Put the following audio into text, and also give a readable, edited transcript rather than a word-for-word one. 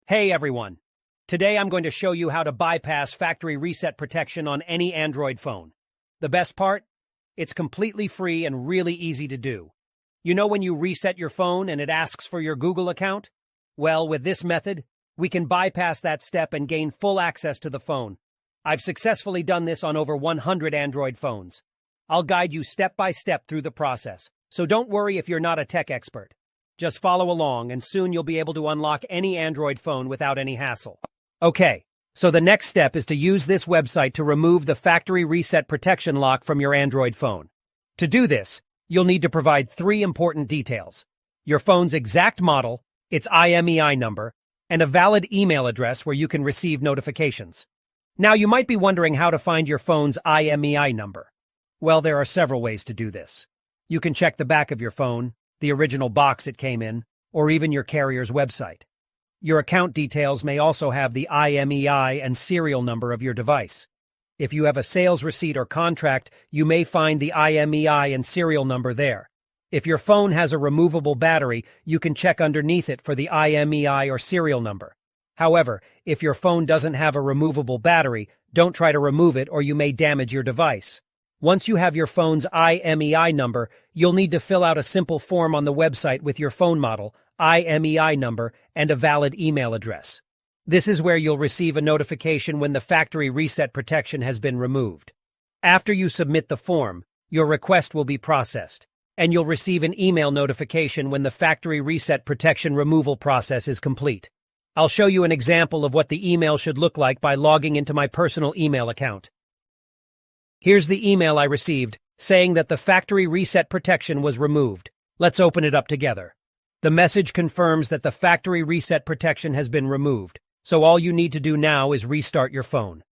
Hey everyone! Today I'm going to show you how to bypass factory reset protection on any Android phone. The best part? It's completely free and really easy to do. You know when you reset your phone and it asks for your Google account? Well, with this method, we can bypass that step and gain full access to the phone. I've successfully done this on over 100 Android phones. I'll guide you step by step through the process, so don't worry if you're not a tech expert. Just follow along and soon you'll be able to unlock any Android phone without any hassle. Okay, so the next step is to use this website to remove the factory reset protection lock from your Android phone. To do this, you'll need to provide 3 important details: your phone's exact model, its IMEI number, and a valid email address where you can receive notifications. Now you might be wondering how to find your phone's IMEI number. Well, there are several ways to do this. You can check the back of your phone, the original box it came in, or even your carrier's website. Your account details may also have the IMEI and serial number of your device. If you have a sales receipt or contract, you may find the IMEI and serial number there. If your phone has a removable battery, you can check underneath it for the IMEI or serial number. However, if your phone doesn't have a removable battery, don't try to remove it or you may damage your device. Once you have your phone's IMEI number, you'll need to fill out a simple form on the website with your phone model, IMEI number, and a valid email address. This is where you'll receive a notification when the factory reset protection has been removed. After you submit the form, your request will be processed, and you'll receive an email notification when the factory reset protection removal process is complete. I'll show you an example of what the email should look like by logging into my personal email account. Here's the email I received, saying that the factory reset protection was removed. Let's open it up together. The message confirms that the factory reset protection has been removed, so all you need to do now is restart your phone.